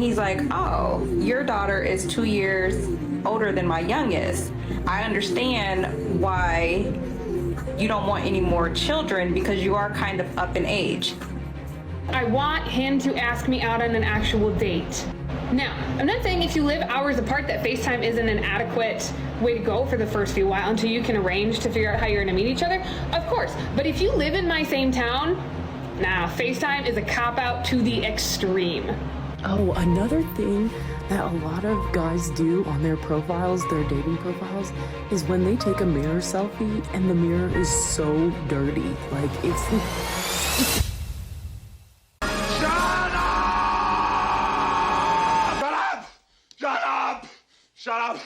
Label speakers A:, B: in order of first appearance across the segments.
A: he's like, oh, your daughter is 2 years older than my youngest. I understand why you don't want any more children because you are kind of up in age.
B: I want him to ask me out on an actual date. Now, I'm not saying if you live hours apart that FaceTime isn't an adequate way to go for the first few while until you can arrange to figure out how you're gonna meet each other. Of course, but if you live in my same town, nah, FaceTime is a cop-out to the extreme.
C: Oh, another thing that a lot of guys do on their profiles, their dating profiles, is when they take a mirror selfie and the mirror is so dirty. Like, it's...
D: Shut up!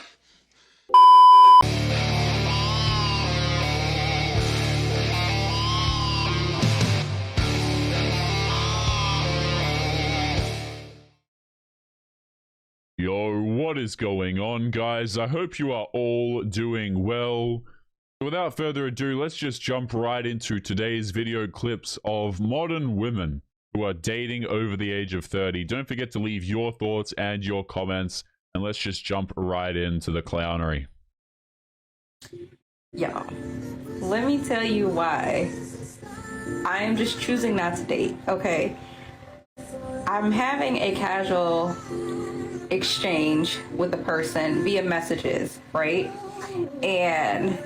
E: Yo, what is going on, guys? I hope you are all doing well. Without further ado, let's just jump right into today's video clips of modern women who are dating over the age of 30. Don't forget to leave your thoughts and your comments. And let's just jump right into the clownery.
A: Y'all, let me tell you why I am just choosing not to date, okay? I'm having a casual exchange with the person via messages, right? And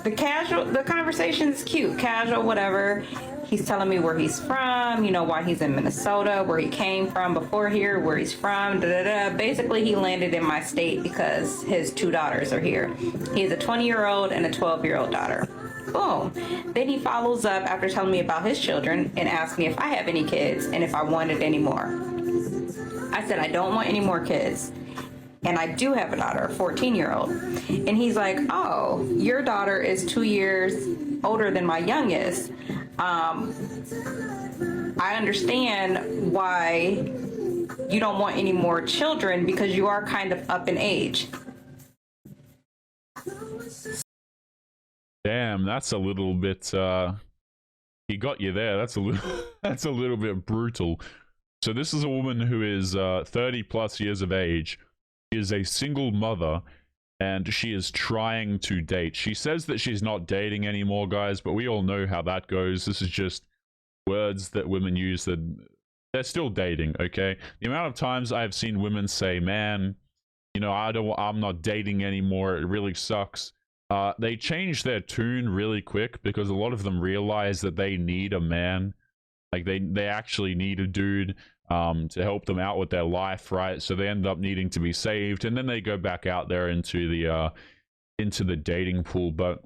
A: the conversation is cute, casual, whatever. He's telling me where he's from, you know, why he's in Minnesota, where he came from before here, where he's from, Basically, he landed in my state because his two daughters are here. He has a 20-year-old and a 12-year-old daughter. Boom. Then he follows up after telling me about his children and asks me if I have any kids and if I wanted any more. I said, I don't want any more kids. And I do have a daughter, a 14-year-old. And he's like, oh, your daughter is 2 years older than my youngest. I understand why you don't want any more children because you are kind of up in age.
E: Damn, that's a little bit, he got you there. That's a little, that's a little bit brutal. So this is a woman who is 30 plus years of age. She is a single mother, and she is trying to date. She says that she's not dating anymore, guys, but we all know how that goes. This is just words that women use that they're still dating, okay? The amount of times I've seen women say, man, you know, I'm not dating anymore. It really sucks. They change their tune really quick because a lot of them realize that they need a man. Like they actually need a dude to help them out with their life, right? So they end up needing to be saved, and then they go back out there into the dating pool. But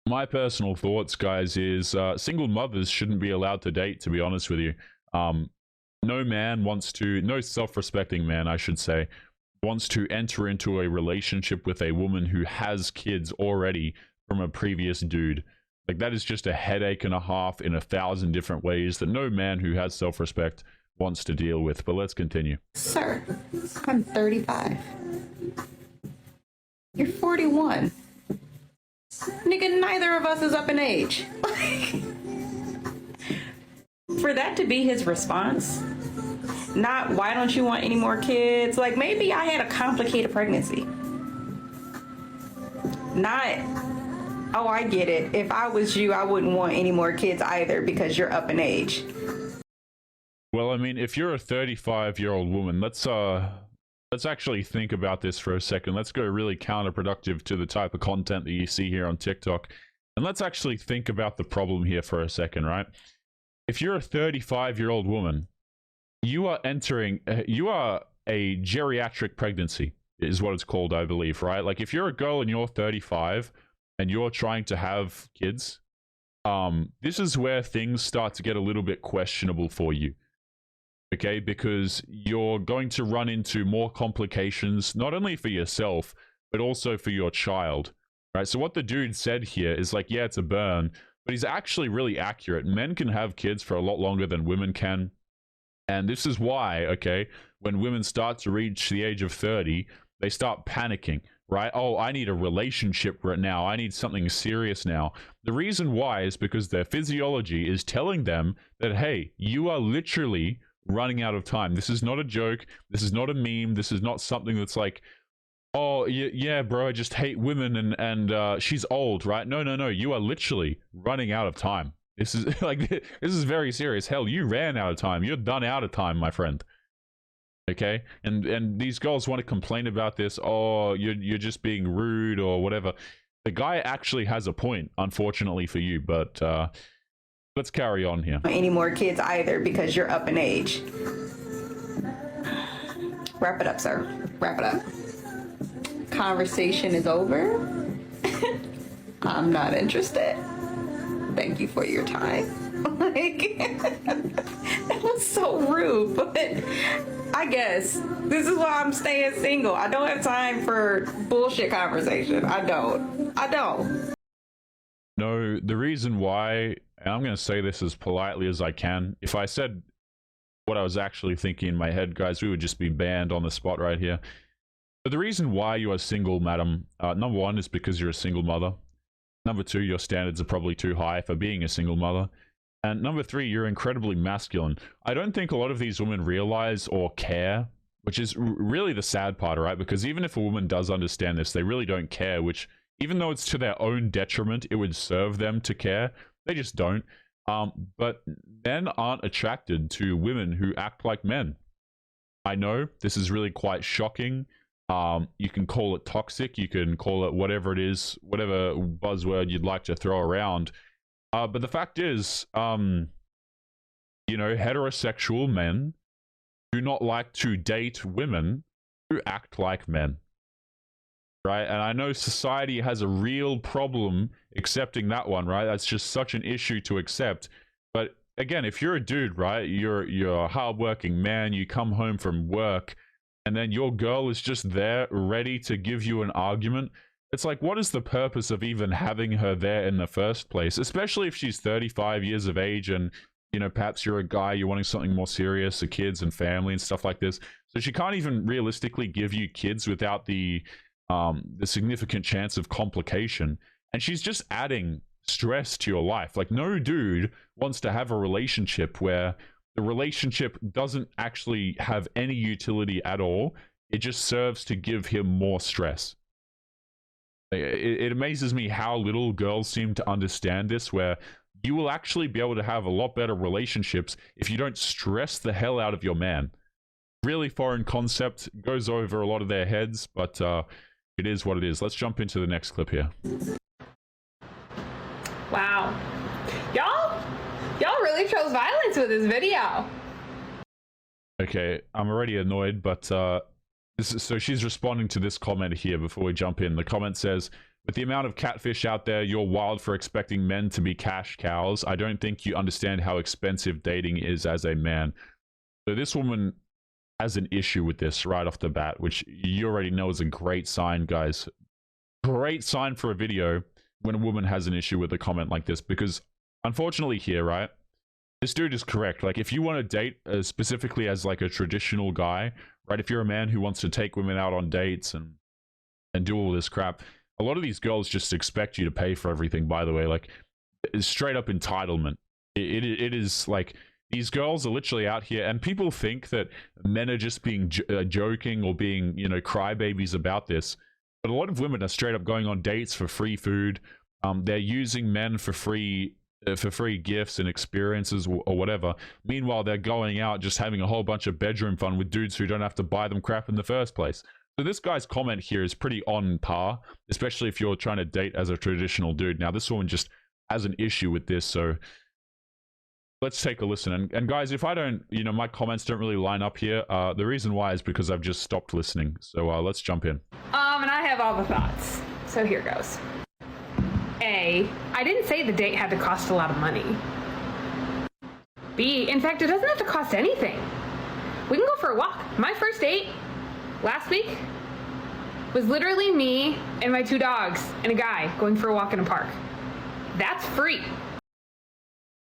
E: my personal thoughts, guys, is single mothers shouldn't be allowed to date, to be honest with you. No man wants to, no self-respecting man, I should say, wants to enter into a relationship with a woman who has kids already from a previous dude. Like, that is just a headache and a half in 1,000 different ways that no man who has self-respect wants to deal with. But let's continue.
A: Sir, I'm 35. You're 41. Nigga, neither of us is up in age. For that to be his response, not why don't you want any more kids? Like, maybe I had a complicated pregnancy. Not, oh, I get it. If I was you, I wouldn't want any more kids either because you're up in age.
E: Well, I mean, if you're a 35-year-old woman, let's actually think about this for a second. Let's go really counterproductive to the type of content that you see here on TikTok. And let's actually think about the problem here for a second, right? If you're a 35-year-old woman, you are entering, you are a geriatric pregnancy, is what it's called, I believe, right? Like, if you're a girl and you're 35 and you're trying to have kids, this is where things start to get a little bit questionable for you. Okay, because you're going to run into more complications, not only for yourself, but also for your child, right? So what the dude said here is like, yeah, it's a burn, but he's actually really accurate. Men can have kids for a lot longer than women can. And this is why, okay, when women start to reach the age of 30, they start panicking, right? Oh, I need a relationship right now. I need something serious now. The reason why is because their physiology is telling them that, hey, you are literally running out of time. This is not a joke. This is not a meme. This is not something that's like, oh, yeah, bro, I just hate women and she's old, right? No, no, no. You are literally running out of time. This is like, this is very serious. Hell, you ran out of time. You're done out of time, my friend. Okay? And these girls want to complain about this. Oh, you're just being rude or whatever. The guy actually has a point, unfortunately for you, but let's carry on here.
A: Any more kids either because you're up in age. Wrap it up, sir. Wrap it up. Conversation is over. I'm not interested. Thank you for your time. Like, that was so rude, but I guess this is why I'm staying single. I don't have time for bullshit conversation. I don't.
E: No, the reason why, and I'm going to say this as politely as I can, if I said what I was actually thinking in my head, guys, we would just be banned on the spot right here. But the reason why you are single, madam, number one is because you're a single mother. Number two, your standards are probably too high for being a single mother. And number three, you're incredibly masculine. I don't think a lot of these women realize or care, which is really the sad part, right? Because even if a woman does understand this, they really don't care, which, even though it's to their own detriment, it would serve them to care. They just don't. But men aren't attracted to women who act like men. I know this is really quite shocking. You can call it toxic, you can call it whatever it is, whatever buzzword you'd like to throw around. But the fact is, you know, heterosexual men do not like to date women who act like men. Right? And I know society has a real problem accepting that one, right? That's just such an issue to accept. But again, if you're a dude, right, you're a hardworking man, you come home from work, and then your girl is just there ready to give you an argument. It's like, what is the purpose of even having her there in the first place? Especially if she's 35 years of age and, you know, perhaps you're a guy, you're wanting something more serious, the kids and family and stuff like this. So she can't even realistically give you kids without the significant chance of complication. And she's just adding stress to your life. Like, no dude wants to have a relationship where the relationship doesn't actually have any utility at all. It just serves to give him more stress. It amazes me how little girls seem to understand this, where you will actually be able to have a lot better relationships if you don't stress the hell out of your man. Really foreign concept, goes over a lot of their heads, but it is what it is. Let's jump into the next clip here.
B: Wow. Y'all really chose violence with this video.
E: Okay, I'm already annoyed, but so she's responding to this comment here before we jump in. The comment says, with the amount of catfish out there, you're wild for expecting men to be cash cows. I don't think you understand how expensive dating is as a man. So this woman has an issue with this right off the bat, which you already know is a great sign, guys. Great sign for a video when a woman has an issue with a comment like this, because unfortunately here, right, this dude is correct. Like, if you want to date specifically as like a traditional guy, right, if you're a man who wants to take women out on dates and do all this crap, a lot of these girls just expect you to pay for everything, by the way. Like, it's straight up entitlement. It is like, these girls are literally out here, and people think that men are just being joking or being, you know, crybabies about this. But a lot of women are straight up going on dates for free food. They're using men for free gifts and experiences or whatever. Meanwhile, they're going out just having a whole bunch of bedroom fun with dudes who don't have to buy them crap in the first place. So this guy's comment here is pretty on par, especially if you're trying to date as a traditional dude. Now, this woman just has an issue with this, so let's take a listen. And guys, if I don't, you know, my comments don't really line up here, the reason why is because I've just stopped listening. So let's jump in.
B: And I have all the thoughts. So here goes. A, I didn't say the date had to cost a lot of money. B, in fact, it doesn't have to cost anything. We can go for a walk. My first date last week was literally me and my 2 dogs and a guy going for a walk in a park. That's free.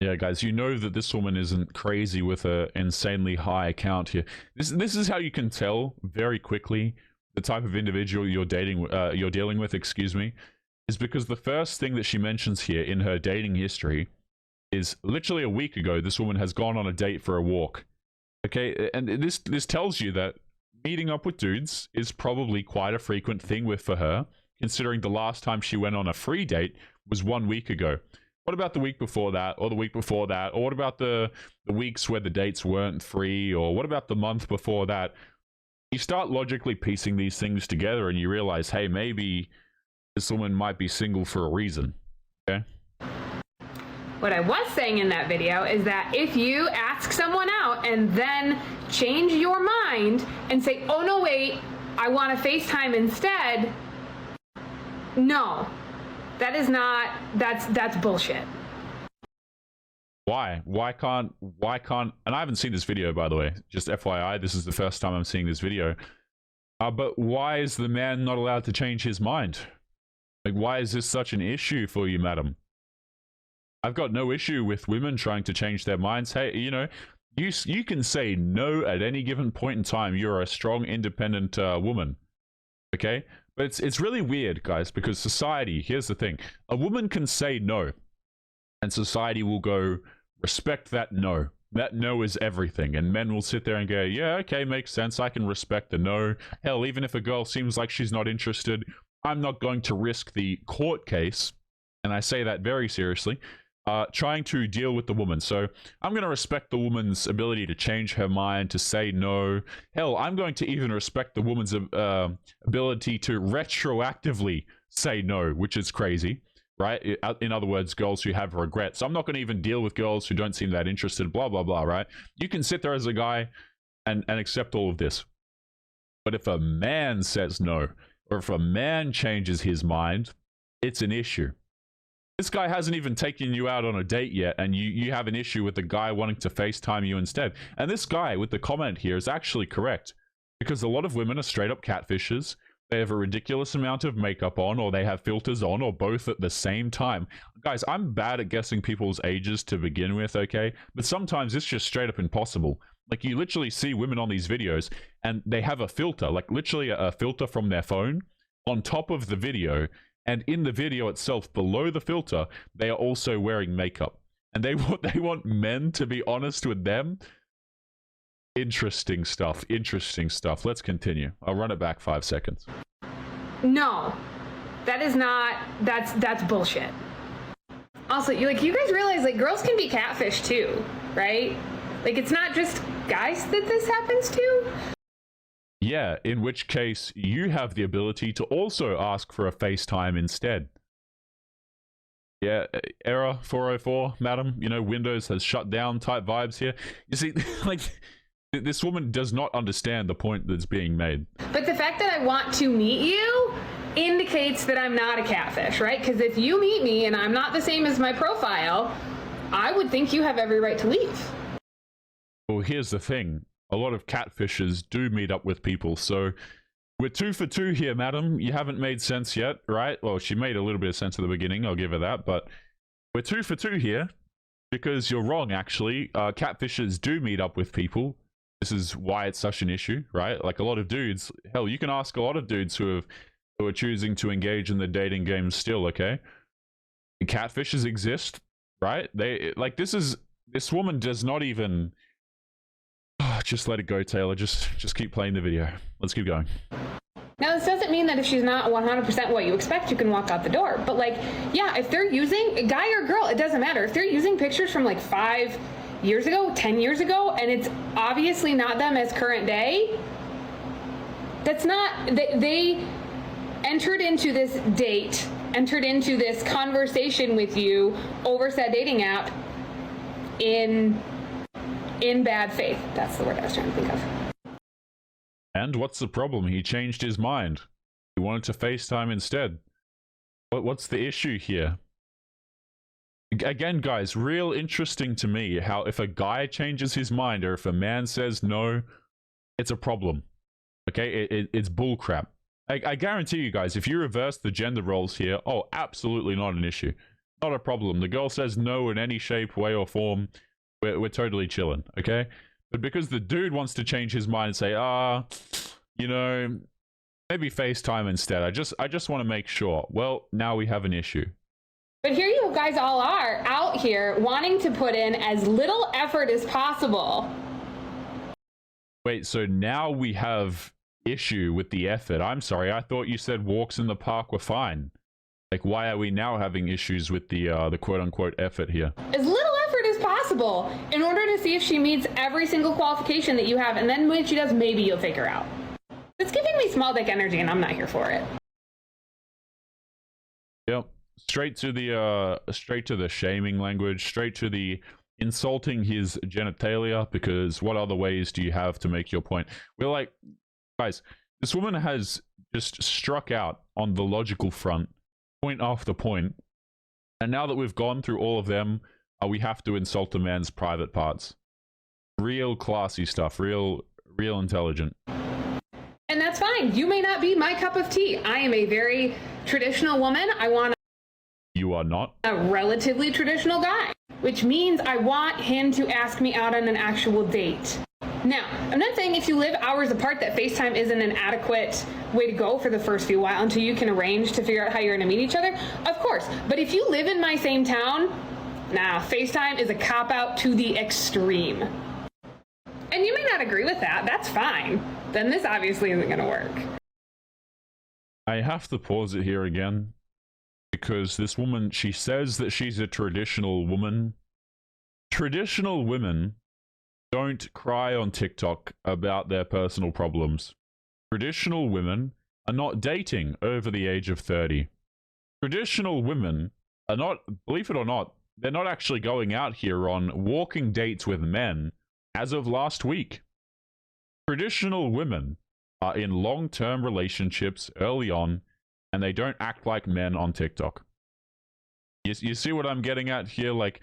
E: Yeah, guys, you know that this woman isn't crazy with an insanely high account here. This is how you can tell very quickly the type of individual you're dealing with, excuse me, is because the first thing that she mentions here in her dating history is literally a week ago, this woman has gone on a date for a walk. Okay, and this tells you that meeting up with dudes is probably quite a frequent thing for her, considering the last time she went on a free date was 1 week ago. What about the week before that, or the week before that, or what about the weeks where the dates weren't free, or what about the month before that? You start logically piecing these things together and you realize, hey, maybe this woman might be single for a reason, okay?
B: What I was saying in that video is that if you ask someone out and then change your mind and say, oh no, wait, I want to FaceTime instead, no, that is not, that's bullshit.
E: Why? Why can't, and I haven't seen this video, by the way, just FYI, this is the first time I'm seeing this video. But why is the man not allowed to change his mind? Like, why is this such an issue for you, madam? I've got no issue with women trying to change their minds. Hey, you know, you can say no at any given point in time. You're a strong, independent woman, okay? But it's really weird, guys, because society, here's the thing. A woman can say no, and society will go, respect that no. That no is everything. And men will sit there and go, yeah, okay, makes sense. I can respect the no. Hell, even if a girl seems like she's not interested, I'm not going to risk the court case, and I say that very seriously, trying to deal with the woman. So I'm going to respect the woman's ability to change her mind, to say no. Hell, I'm going to even respect the woman's ability to retroactively say no, which is crazy, right? In other words, girls who have regrets. So I'm not going to even deal with girls who don't seem that interested, blah, blah, blah, right? You can sit there as a guy and accept all of this. But if a man says no, or if a man changes his mind, it's an issue. This guy hasn't even taken you out on a date yet, and you have an issue with the guy wanting to FaceTime you instead. And this guy with the comment here is actually correct, because a lot of women are straight up catfishes. They have a ridiculous amount of makeup on, or they have filters on, or both at the same time. Guys, I'm bad at guessing people's ages to begin with, okay? But sometimes it's just straight up impossible. Like, you literally see women on these videos, and they have a filter, like literally a filter from their phone on top of the video. And in the video itself, below the filter, they are also wearing makeup. And they want men to be honest with them. Interesting stuff. Interesting stuff. Let's continue. I'll run it back 5 seconds.
B: No, that is not, that's bullshit. Also, you guys realize, like, girls can be catfish too, right? Like, it's not just guys that this happens to.
E: Yeah, in which case you have the ability to also ask for a FaceTime instead. Yeah, error 404, madam. You know, Windows has shut down type vibes here. You see, like, this woman does not understand the point that's being made.
B: But the fact that I want to meet you indicates that I'm not a catfish, right? Because if you meet me and I'm not the same as my profile, I would think you have every right to leave.
E: Well, here's the thing. A lot of catfishers do meet up with people, so we're 2 for 2 here, madam. You haven't made sense yet, right? Well, she made a little bit of sense at the beginning, I'll give her that, but we're 2 for 2 here, because you're wrong, actually. Catfishers do meet up with people. This is why it's such an issue, right? Like, a lot of dudes, hell, you can ask a lot of dudes who are choosing to engage in the dating game still, okay? Catfishers exist, right? This woman does not even... Just let it go, Taylor. Just keep playing the video. Let's keep going.
B: Now, this doesn't mean that if she's not 100% what you expect, you can walk out the door. But, like, yeah, if they're using, a guy or girl, it doesn't matter. If they're using pictures from, like, 5 years ago, 10 years ago, and it's obviously not them as current day, that's not... They entered into this date, entered into this conversation with you over said dating app in bad faith. That's the word I was trying to think of.
E: And what's the problem? He changed his mind. He wanted to FaceTime instead. What's the issue here? Again, guys, real interesting to me how if a guy changes his mind or if a man says no, it's a problem. Okay, it's bullcrap. I guarantee you guys, if you reverse the gender roles here, oh, absolutely not an issue. Not a problem. The girl says no in any shape, way, or form. We're totally chilling, okay? But because the dude wants to change his mind and say, you know, maybe FaceTime instead. I just want to make sure. Well, now we have an issue.
B: But here you guys all are out here wanting to put in as little effort as possible
E: Wait, so now we have issue with the effort. I'm sorry, I thought you said walks in the park were fine. Like, why are we now having issues with the quote-unquote effort here?
B: As little effort as possible in order to see if she meets every single qualification that you have, and then when she does, maybe you'll figure out. It's giving me small dick energy, and I'm not here for it.
E: Yep. Straight to the shaming language, straight to the insulting his genitalia, because what other ways do you have to make your point? We're like, guys, this woman has just struck out on the logical front, point after point, and now that we've gone through all of them, we have to insult a man's private parts. Real classy stuff, real intelligent.
B: And that's fine. You may not be my cup of tea. I am a very traditional woman. I want
E: You are not?
B: a relatively traditional guy, which means I want him to ask me out on an actual date. Now, I'm not saying if you live hours apart that FaceTime isn't an adequate way to go for the first few while until you can arrange to figure out how you're going to meet each other. Of course. But if you live in my same town, nah, FaceTime is a cop-out to the extreme. And you may not agree with that. That's fine. Then this obviously isn't going to work.
E: I have to pause it here again, because this woman, she says that she's a traditional woman. Traditional women don't cry on TikTok about their personal problems. Traditional women are not dating over the age of 30. Traditional women are not, believe it or not, they're not actually going out here on walking dates with men as of last week. Traditional women are in long-term relationships early on, and they don't act like men on TikTok. You see what I'm getting at here? Like,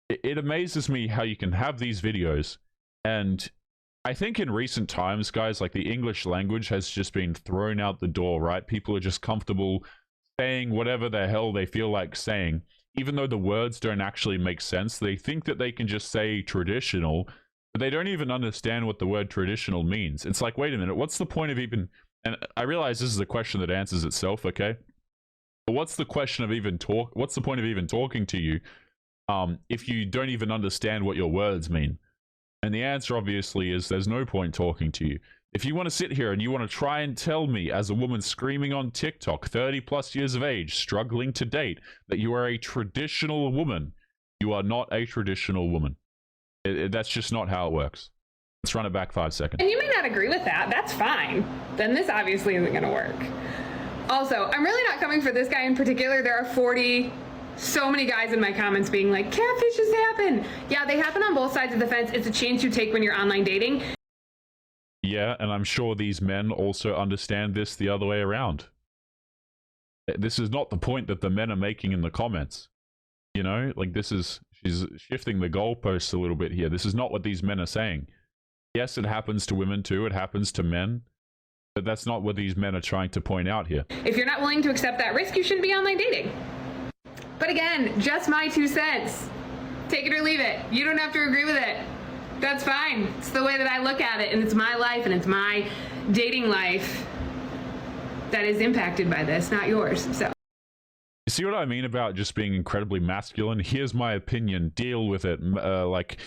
E: it amazes me how you can have these videos, and I think in recent times, guys, like, the English language has just been thrown out the door, right? People are just comfortable saying whatever the hell they feel like saying, even though the words don't actually make sense. They think that they can just say traditional, but they don't even understand what the word traditional means. It's like, wait a minute, what's the point of even... And I realize this is a question that answers itself, okay? But what's the question of even talk? What's the point of even talking to you if you don't even understand what your words mean? And the answer, obviously, is there's no point talking to you. If you want to sit here and you want to try and tell me, as a woman screaming on TikTok, 30 plus years of age, struggling to date, that you are a traditional woman, you are not a traditional woman. That's just not how it works. Let's run it back 5 seconds.
B: And you may not agree with that. That's fine. Then this obviously isn't going to work. Also, I'm really not coming for this guy in particular. There are so many guys in my comments being like, catfishes happen. Yeah, they happen on both sides of the fence. It's a chance you take when you're online dating.
E: Yeah, and I'm sure these men also understand this the other way around. This is not the point that the men are making in the comments. You know, like, she's shifting the goalposts a little bit here. This is not what these men are saying. Yes, it happens to women too. It happens to men. But that's not what these men are trying to point out here.
B: If you're not willing to accept that risk, you shouldn't be online dating. But again, just my 2 cents. Take it or leave it. You don't have to agree with it. That's fine. It's the way that I look at it, and it's my life, and it's my dating life that is impacted by this, not yours. So.
E: You see what I mean about just being incredibly masculine? Here's my opinion. Deal with it. Like,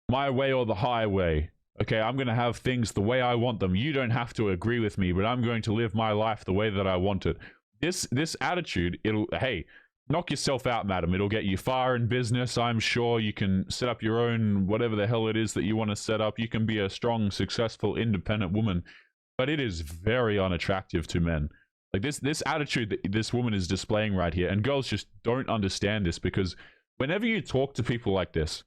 E: my way or the highway. Okay, I'm going to have things the way I want them. You don't have to agree with me, but I'm going to live my life the way that I want it. This attitude, hey, knock yourself out, madam. It'll get you far in business. I'm sure you can set up your own, whatever the hell it is that you want to set up. You can be a strong, successful, independent woman. But it is very unattractive to men. Like, this attitude that this woman is displaying right here, and girls just don't understand this, because whenever you talk to people like this,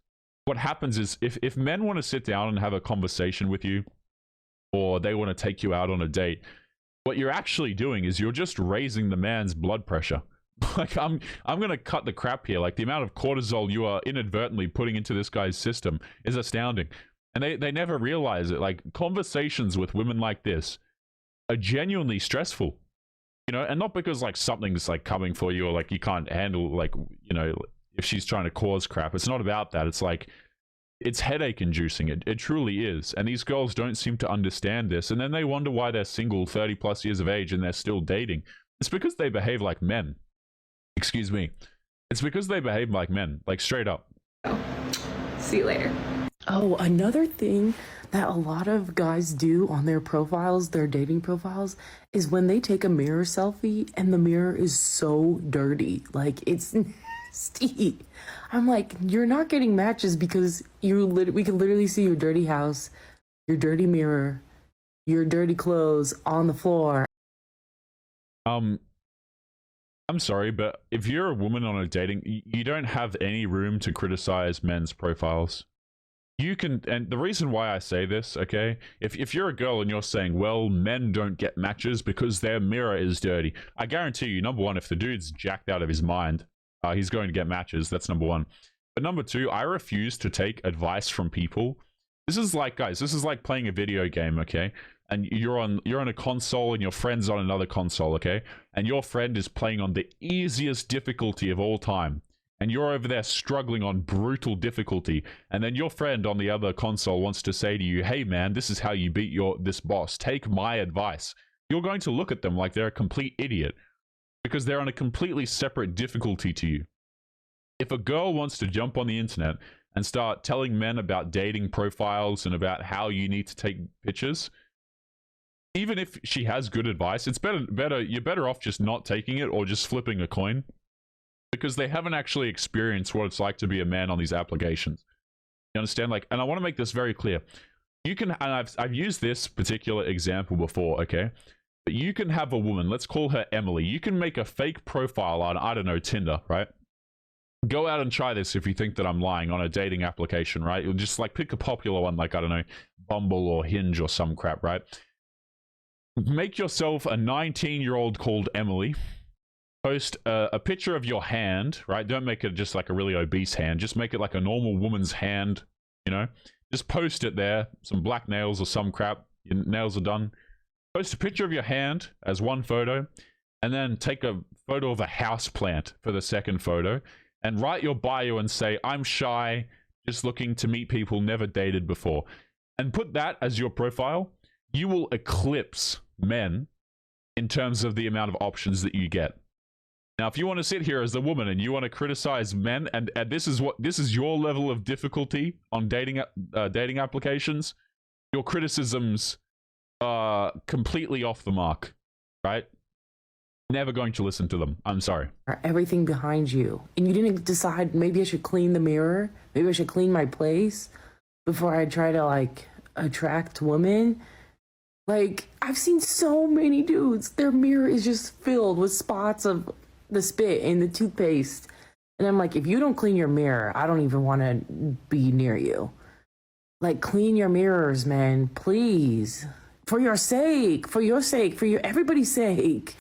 E: what happens is, if men want to sit down and have a conversation with you, or they want to take you out on a date, what you're actually doing is you're just raising the man's blood pressure. Like, I'm gonna cut the crap here. Like, the amount of cortisol you are inadvertently putting into this guy's system is astounding. And they never realize it. Like, conversations with women like this are genuinely stressful. You know, and not because, like, something's, like, coming for you, or, like, you can't handle, like, you know, if she's trying to cause crap. It's not about that. It's like, it's headache inducing. It truly is. And these girls don't seem to understand this. And then they wonder why they're single, 30 plus years of age, and they're still dating. It's because they behave like men. Excuse me. It's because they behave like men. Like, straight up.
B: See you later.
C: Oh, another thing that a lot of guys do on their profiles, their dating profiles, is when they take a mirror selfie and the mirror is so dirty. Like, it's nasty. I'm like, you're not getting matches because we can literally see your dirty house, your dirty mirror, your dirty clothes on the floor.
E: I'm sorry, but if you're a woman on a dating, you don't have any room to criticize men's profiles. You can, and the reason why I say this, okay, if you're a girl and you're saying, well, men don't get matches because their mirror is dirty, I guarantee you, number one, if the dude's jacked out of his mind, he's going to get matches. That's number one. But number two, I refuse to take advice from people. This is like, guys, this is like playing a video game, okay? And you're on a console and your friend's on another console, okay? And your friend is playing on the easiest difficulty of all time. And you're over there struggling on brutal difficulty. And then your friend on the other console wants to say to you, hey man, this is how you beat this boss. Take my advice. You're going to look at them like they're a complete idiot because they're on a completely separate difficulty to you. If a girl wants to jump on the internet and start telling men about dating profiles and about how you need to take pictures, even if she has good advice, it's you're better off just not taking it or just flipping a coin, because they haven't actually experienced what it's like to be a man on these applications. You understand? Like, and I want to make this very clear. You can, and I've used this particular example before, okay? But you can have a woman, let's call her Emily. You can make a fake profile on, I don't know, Tinder, right? Go out and try this if you think that I'm lying, on a dating application, right? You'll just like pick a popular one, like, I don't know, Bumble or Hinge or some crap, right? Make yourself a 19-year-old called Emily. Post a picture of your hand, right? Don't make it just like a really obese hand. Just make it like a normal woman's hand, you know? Just post it there. Some black nails or some crap. Your nails are done. Post a picture of your hand as one photo, and then take a photo of a house plant for the second photo, and write your bio and say, I'm shy, just looking to meet people, never dated before. And put that as your profile. You will eclipse men in terms of the amount of options that you get. Now, if you want to sit here as a woman and you want to criticize men, and this is your level of difficulty on dating applications, your criticisms are completely off the mark, right? Never going to listen to them. I'm sorry.
C: Everything behind you, and you didn't decide, maybe I should clean the mirror, maybe I should clean my place before I try to like attract women. Like, I've seen so many dudes, their mirror is just filled with spots of the spit and the toothpaste, and I'm like, if you don't clean your mirror, I don't even want to be near you. Like, clean your mirrors, man, please, for your sake, for everybody's sake.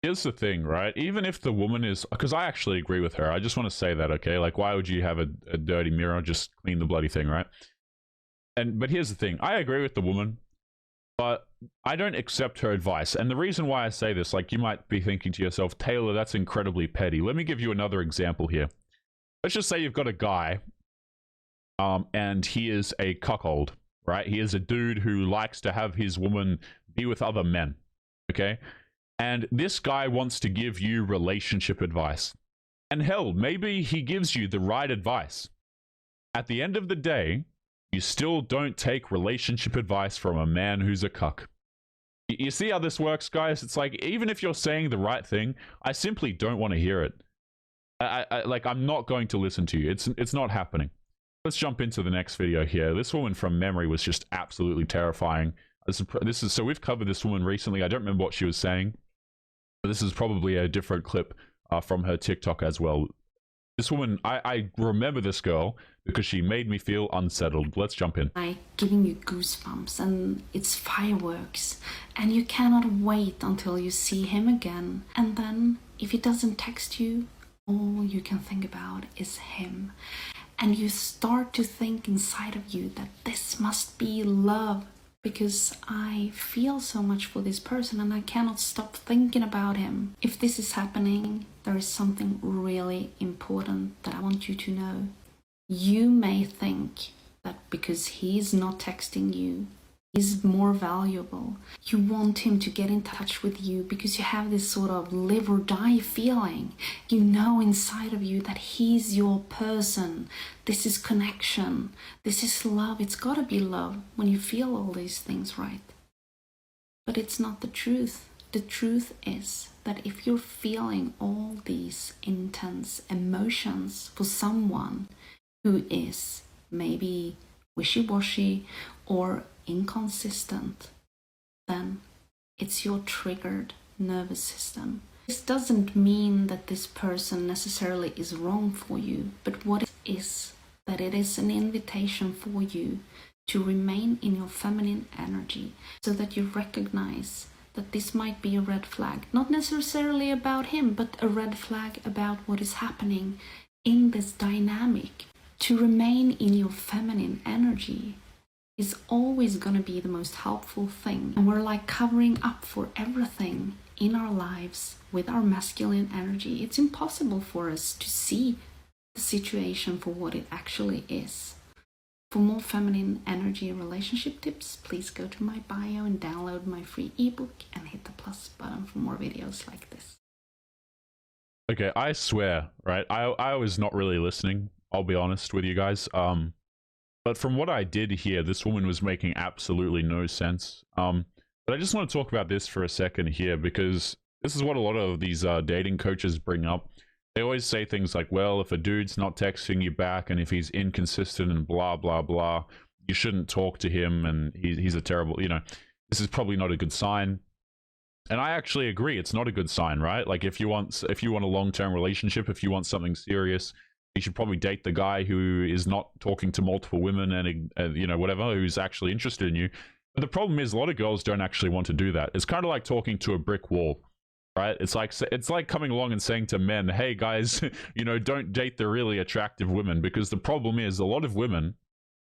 E: Here's the thing, right? Even if the woman is, because I actually agree with her, I just want to say that, okay? Like, why would you have a dirty mirror? Just clean the bloody thing, right? But here's the thing, I agree with the woman, but I don't accept her advice. And the reason why I say this, like, you might be thinking to yourself, Taylor, that's incredibly petty. Let me give you another example here. Let's just say you've got a guy, and he is a cuckold, right? He is a dude who likes to have his woman be with other men, okay? And this guy wants to give you relationship advice. And hell, maybe he gives you the right advice. At the end of the day, you still don't take relationship advice from a man who's a cuck. You see how this works, guys? It's like, even if you're saying the right thing, I simply don't want to hear it. I'm not going to listen to you. It's not happening. Let's jump into the next video here. This woman from memory was just absolutely terrifying. So we've covered this woman recently. I don't remember what she was saying, but this is probably a different clip from her TikTok as well. This woman, I remember this girl because she made me feel unsettled. Let's jump in.
D: Like giving you goosebumps, and it's fireworks, and you cannot wait until you see him again. And then if he doesn't text you, all you can think about is him. And you start to think inside of you that this must be love, because I feel so much for this person and I cannot stop thinking about him. If this is happening, there is something really important that I want you to know. You may think that because he's not texting you, is more valuable. You want him to get in touch with you because you have this sort of live or die feeling. You know inside of you that he's your person. This is connection. This is love. It's gotta be love when you feel all these things, right? But it's not the truth. The truth is that if you're feeling all these intense emotions for someone who is maybe wishy-washy or inconsistent, then it's your triggered nervous system. This doesn't mean that this person necessarily is wrong for you, but what it is that it is an invitation for you to remain in your feminine energy so that you recognize that this might be a red flag, not necessarily about him, but a red flag about what is happening in this dynamic. To remain in your feminine energy is always going to be the most helpful thing. And we're like covering up for everything in our lives with our masculine energy. It's impossible for us to see the situation for what it actually is. For more feminine energy relationship tips, please go to my bio and download my free ebook and hit the plus button for more videos like this.
E: Okay, I swear, right? I was not really listening. I'll be honest with you guys. But from what I did hear, this woman was making absolutely no sense. But I just want to talk about this for a second here, because this is what a lot of these dating coaches bring up. They always say things like, well, if a dude's not texting you back and if he's inconsistent and blah, blah, blah, you shouldn't talk to him and he's a terrible, you know, this is probably not a good sign. And I actually agree, it's not a good sign, right? Like if you want a long-term relationship, if you want something serious, you should probably date the guy who is not talking to multiple women and you know, whatever, who's actually interested in you. But the problem is a lot of girls don't actually want to do that. It's kind of like talking to a brick wall, right? It's like coming along and saying to men, hey guys, you know, don't date the really attractive women, because the problem is a lot of women,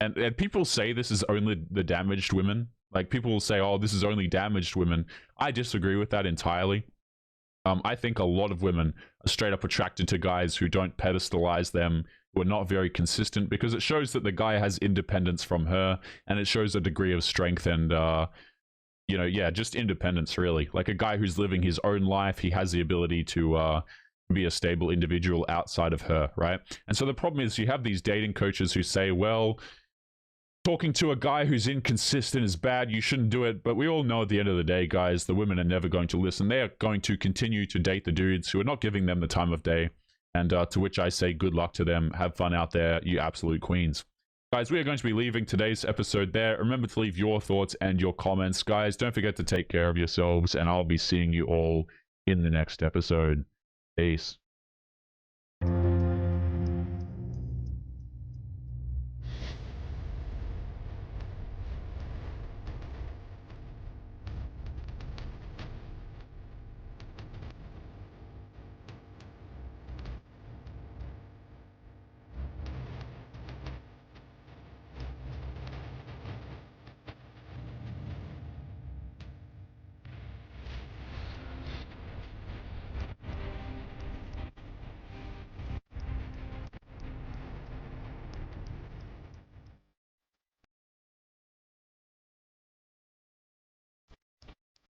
E: and people say this is only the damaged women. Like people will say, oh, this is only damaged women. I disagree with that entirely. I think a lot of women are straight up attracted to guys who don't pedestalize them, who are not very consistent, because it shows that the guy has independence from her, and it shows a degree of strength and, you know, yeah, just independence, really. Like a guy who's living his own life, he has the ability to be a stable individual outside of her, right? And so the problem is you have these dating coaches who say, well, talking to a guy who's inconsistent is bad, you shouldn't do it. But we all know at the end of the day, guys, the women are never going to listen. They are going to continue to date the dudes who are not giving them the time of day. And to which I say good luck to them. Have fun out there, you absolute queens. Guys, we are going to be leaving today's episode there. Remember to leave your thoughts and your comments. Guys, don't forget to take care of yourselves, and I'll be seeing you all in the next episode. Peace.